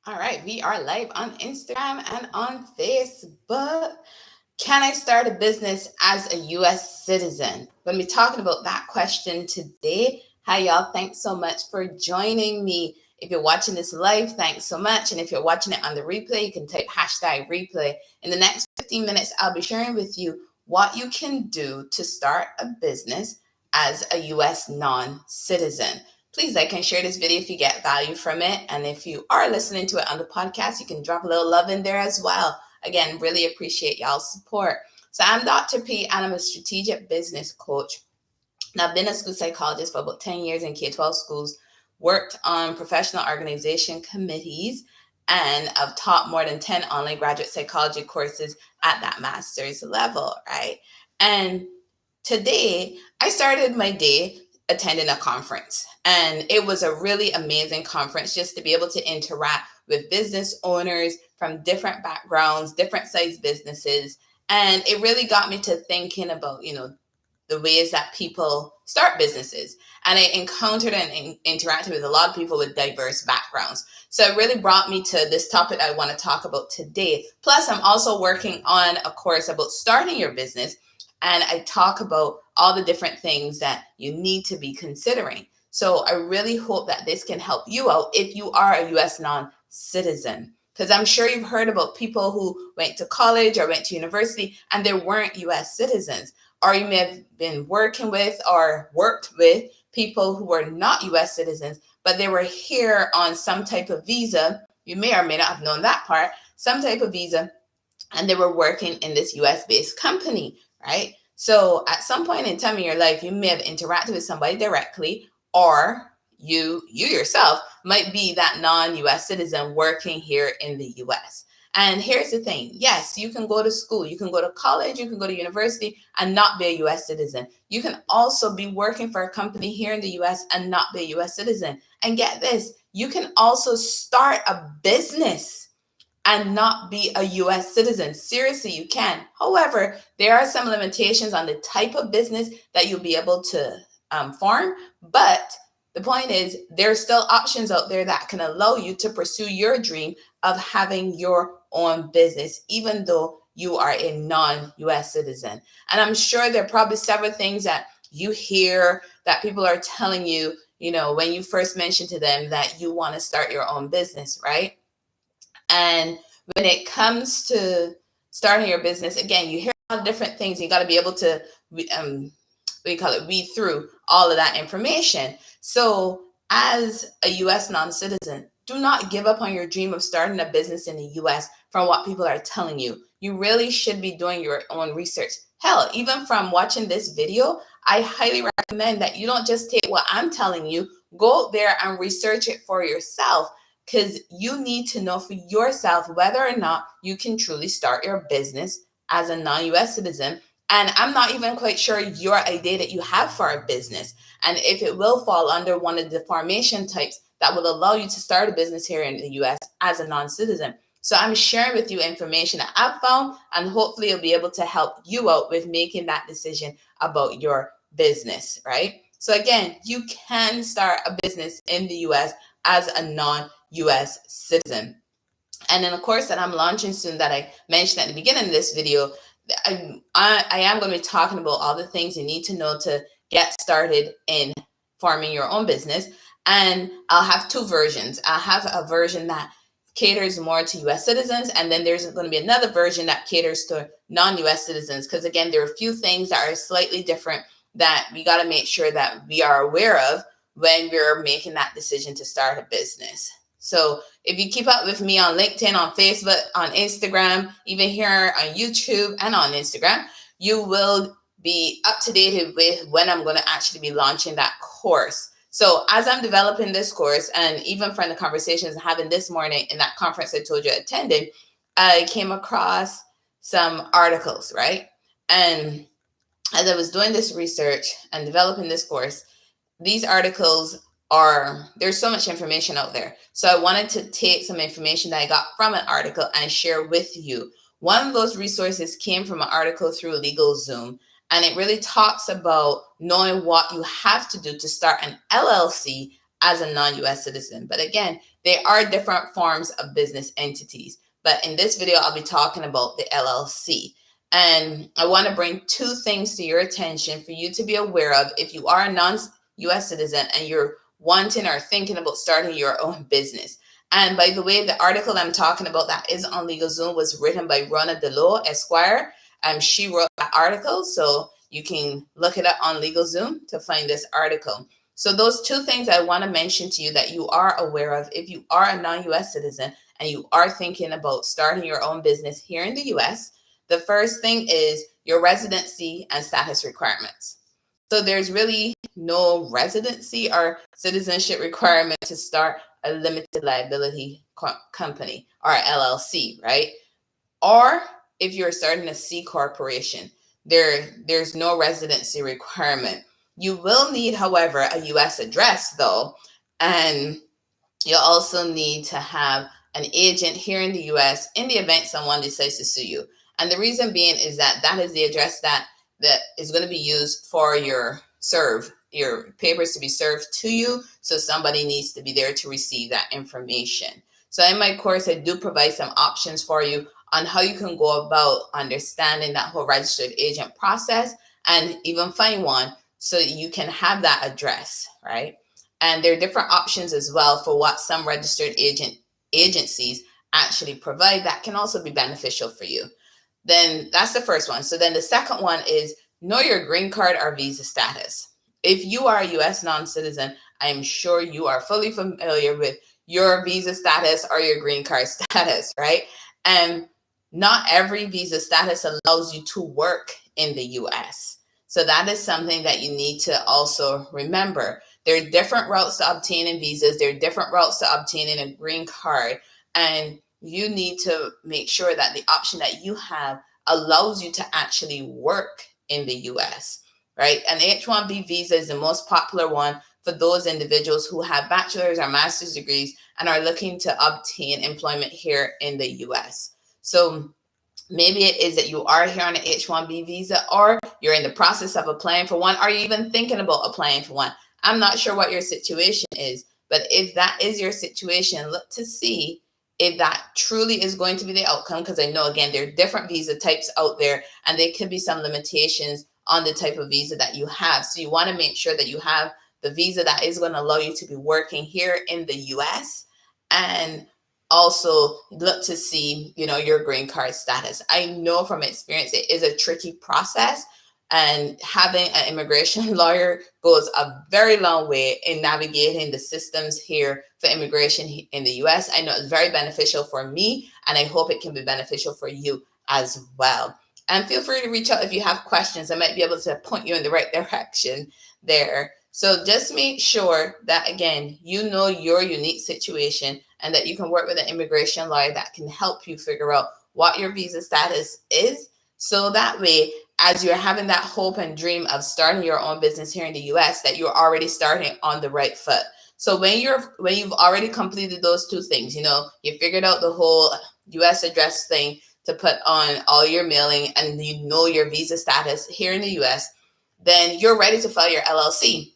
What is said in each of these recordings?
All right, we are live on Instagram and on Facebook. Can I start a business as a US citizen? We're going to be talking about that question today. Hi, y'all. Thanks so much for joining me. If you're watching this live, thanks so much. And if you're watching it on the replay, you can type hashtag replay. In the next 15 minutes, I'll be sharing with you what you can do to start a business as a US non-citizen. Please like and share this video if you get value from it. And if you are listening to it on the podcast, you can drop a little love in there as well. Again, really appreciate y'all's support. So I'm Dr. P, and I'm a strategic business coach. And I've been a school psychologist for about 10 years in K-12 schools, worked on professional organization committees, and I've taught more than 10 online graduate psychology courses at that master's level, right? And today, I started my day attending a conference, and it was a really amazing conference just to be able to interact with business owners from different backgrounds, different size businesses. And it really got me to thinking about, the ways that people start businesses. And I encountered and interacted with a lot of people with diverse backgrounds. So it really brought me to this topic I want to talk about today. Plus, I'm also working on a course about starting your business. And I talk about all the different things that you need to be considering. So I really hope that this can help you out if you are a US non-citizen. Because I'm sure you've heard about people who went to college or went to university and they weren't US citizens. Or you may have been working with or worked with people who were not US citizens, but they were here on some type of visa. You may or may not have known that part, some type of visa, and they were working in this US-based company, right? So at some point in time in your life, you may have interacted with somebody directly, or you yourself might be that non-US citizen working here in the US. And here's the thing. Yes, you can go to school, you can go to college, you can go to university and not be a US citizen. You can also be working for a company here in the US and not be a US citizen. And get this, you can also start a business and not be a US citizen. Seriously, you can. However, there are some limitations on the type of business that you'll be able to form. But the point is, there's still options out there that can allow you to pursue your dream of having your own business, even though you are a non-US citizen. And I'm sure there are probably several things that you hear that people are telling you, when you first mention to them that you want to start your own business, right? And when it comes to starting your business, again, you hear a lot of different things. You got to be able to, read through all of that information. So as a US non-citizen, do not give up on your dream of starting a business in the US from what people are telling you. You really should be doing your own research. Hell, even from watching this video, I highly recommend that you don't just take what I'm telling you, go out there and research it for yourself, because you need to know for yourself whether or not you can truly start your business as a non-US citizen. And I'm not even quite sure your idea that you have for a business, and if it will fall under one of the formation types that will allow you to start a business here in the US as a non-citizen. So I'm sharing with you information that I've found, and hopefully it'll be able to help you out with making that decision about your business, right? So again, you can start a business in the US as a non-US citizen. And in a course that I'm launching soon that I mentioned at the beginning of this video, I am going to be talking about all the things you need to know to get started in forming your own business. And I'll have two versions. I'll have a version that caters more to US citizens, and then there's going to be another version that caters to non-US citizens, because again, there are a few things that are slightly different that we got to make sure that we are aware of when we're making that decision to start a business. So if you keep up with me on LinkedIn, on Facebook, on Instagram, even here on YouTube and on Instagram, you will be up to date with when I'm going to actually be launching that course. So as I'm developing this course, and even from the conversations I'm having this morning in that conference I told you I attended, I came across some articles, right? And as I was doing this research and developing this course, these articles there's so much information out there. So I wanted to take some information that I got from an article and share with you. One of those resources came from an article through LegalZoom, and it really talks about knowing what you have to do to start an LLC as a non-U.S. citizen. But again, they are different forms of business entities. But in this video, I'll be talking about the LLC. And I want to bring two things to your attention for you to be aware of if you are a non-U.S. citizen and you're wanting or thinking about starting your own business. And by the way, the article I'm talking about that is on LegalZoom was written by Rona DeLo, Esquire. She wrote that article, so you can look it up on LegalZoom to find this article. So those two things I want to mention to you that you are aware of if you are a non-U.S. citizen and you are thinking about starting your own business here in the U.S., the first thing is your residency and status requirements. So there's really no residency or citizenship requirement to start a limited liability company or LLC, right? Or if you're starting a C corporation, there's no residency requirement. You will need, however, a U.S. address though, and you'll also need to have an agent here in the U.S. in the event someone decides to sue you. And the reason being is that that is the address that is going to be used for your papers to be served to you. So somebody needs to be there to receive that information. So in my course, I do provide some options for you on how you can go about understanding that whole registered agent process and even find one so you can have that address, right? And there are different options as well for what some registered agencies actually provide that can also be beneficial for you. Then that's the first one. So then the second one is know your green card or visa status. If you are a U.S. non-citizen, I'm sure you are fully familiar with your visa status or your green card status, right? And not every visa status allows you to work in the U.S. So that is something that you need to also remember. There are different routes to obtaining visas. There are different routes to obtaining a green card. And you need to make sure that the option that you have allows you to actually work in the U.S., right? An H-1B visa is the most popular one for those individuals who have bachelor's or master's degrees and are looking to obtain employment here in the U.S. So maybe it is that you are here on an H-1B visa, or you're in the process of applying for one, or you're even thinking about applying for one. I'm not sure what your situation is, but if that is your situation, look to see if that truly is going to be the outcome, because I know, again, there are different visa types out there, and there could be some limitations on the type of visa that you have. So you want to make sure that you have the visa that is going to allow you to be working here in the U.S. and also look to see, your green card status. I know from experience it is a tricky process, and having an immigration lawyer goes a very long way in navigating the systems here for immigration in the U.S. I know it's very beneficial for me, and I hope it can be beneficial for you as well. And feel free to reach out if you have questions. I might be able to point you in the right direction there. So just make sure that, again, you know your unique situation and that you can work with an immigration lawyer that can help you figure out what your visa status is. So that way, as you're having that hope and dream of starting your own business here in the U.S., that you're already starting on the right foot. So when you've already completed those two things, you figured out the whole U.S. address thing to put on all your mailing, and you know your visa status here in the U.S., then you're ready to file your LLC.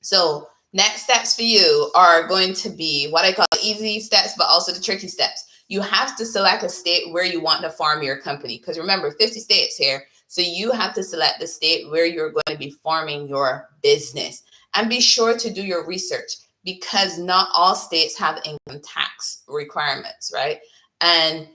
So next steps for you are going to be what I call the easy steps, but also the tricky steps. You have to select a state where you want to farm your company, because remember, 50 states here. So you have to select the state where you're going to be farming your business, and be sure to do your research, because not all states have income tax requirements, right? And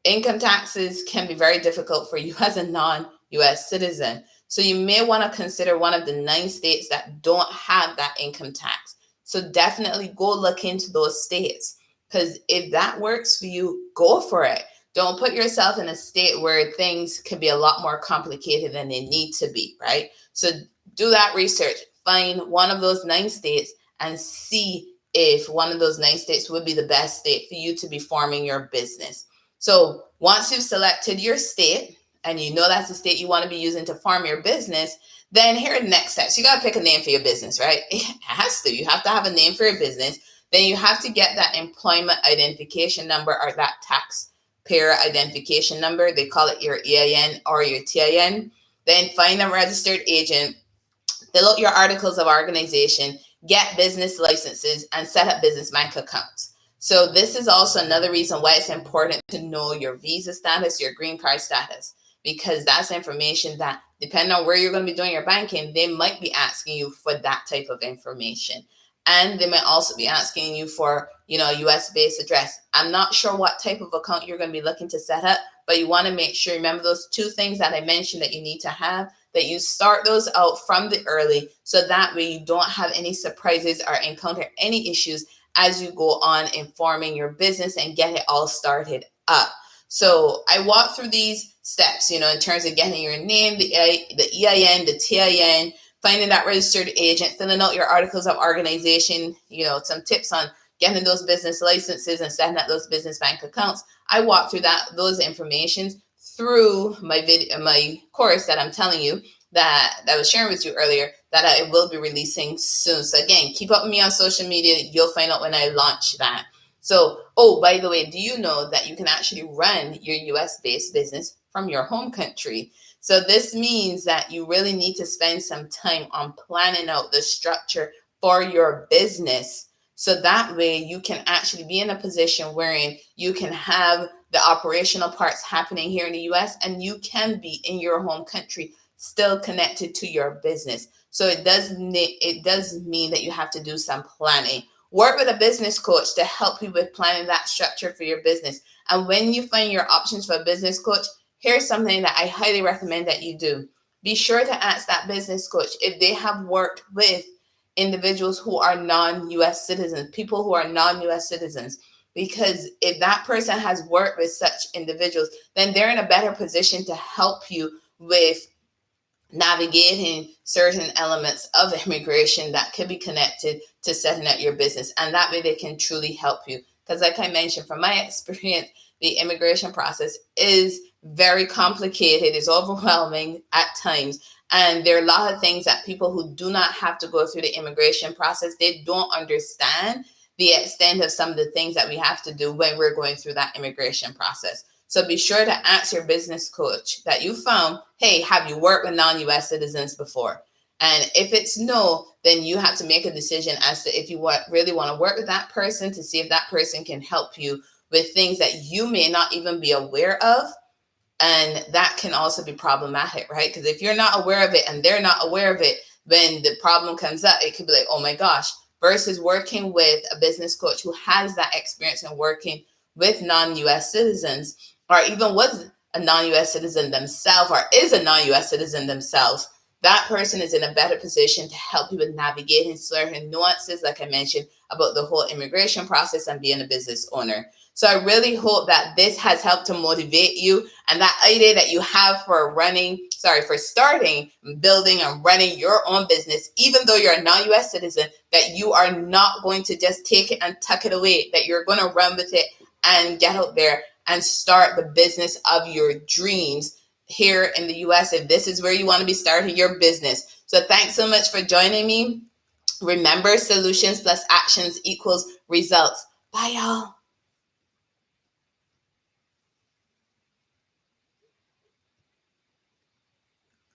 income taxes can be very difficult for you as a non-U.S. citizen. So you may want to consider one of the 9 states that don't have that income tax. So definitely go look into those states, because if that works for you, go for it. Don't put yourself in a state where things can be a lot more complicated than they need to be, right? So do that research. Find one of those 9 states and see if one of those 9 states would be the best state for you to be farming your business. So once you've selected your state, and you know that's the state you want to be using to farm your business, then here are the next steps. You got to pick a name for your business, right? It has to. You have to have a name for your business. Then you have to get that employment identification number, or that taxpayer identification number. They call it your EIN or your TIN. Then find a registered agent. Fill out your articles of organization. get business licenses, and set up business bank accounts. So this is also another reason why it's important to know your visa status, your green card status, because that's information that, depending on where you're going to be doing your banking, they might be asking you for that type of information. And they might also be asking you for, a US based address. I'm not sure what type of account you're going to be looking to set up, but you want to make sure, remember those two things that I mentioned that you need to have, that you start those out from the early, so that way you don't have any surprises or encounter any issues as you go on in forming your business and get it all started up. So I walk through these steps, in terms of getting your name, the EIN, the TIN, finding that registered agent, filling out your articles of organization, some tips on getting those business licenses and setting up those business bank accounts. I walk through those informations through my course that I'm telling you, that I was sharing with you earlier, that I will be releasing soon. So again, keep up with me on social media. You'll find out when I launch that. So, by the way, do you know that you can actually run your US-based business from your home country? So this means that you really need to spend some time on planning out the structure for your business. So that way you can actually be in a position wherein you can have the operational parts happening here in the US, and you can be in your home country still connected to your business. So it does mean that you have to do some planning. Work with a business coach to help you with planning that structure for your business. And when you find your options for a business coach, here's something that I highly recommend that you do. Be sure to ask that business coach if they have worked with individuals who are non-U.S. citizens, people who are non-U.S. citizens. Because if that person has worked with such individuals, then they're in a better position to help you with navigating certain elements of immigration that could be connected to setting up your business. And that way they can truly help you. Because like I mentioned, from my experience, the immigration process is very complicated, it's overwhelming at times. And there are a lot of things that people who do not have to go through the immigration process, they don't understand the extent of some of the things that we have to do when we're going through that immigration process. So be sure to ask your business coach that you found, hey, have you worked with non-U.S. citizens before? And if it's no, then you have to make a decision as to if you really want to work with that person, to see if that person can help you with things that you may not even be aware of. And that can also be problematic, right? Because if you're not aware of it and they're not aware of it, when the problem comes up, it could be like, oh my gosh, versus working with a business coach who has that experience in working with non-U.S. citizens, or even was a non-U.S. citizen themselves, or is a non-U.S. citizen themselves. That person is in a better position to help you with navigating certain nuances, like I mentioned, about the whole immigration process and being a business owner. So I really hope that this has helped to motivate you, and that idea that you have for starting, building, and running your own business, even though you're a non-U.S. citizen, that you are not going to just take it and tuck it away, that you're going to run with it and get out there and start the business of your dreams here in the US, if this is where you want to be starting your business. So thanks so much for joining me. Remember, solutions plus actions equals results. Bye, y'all.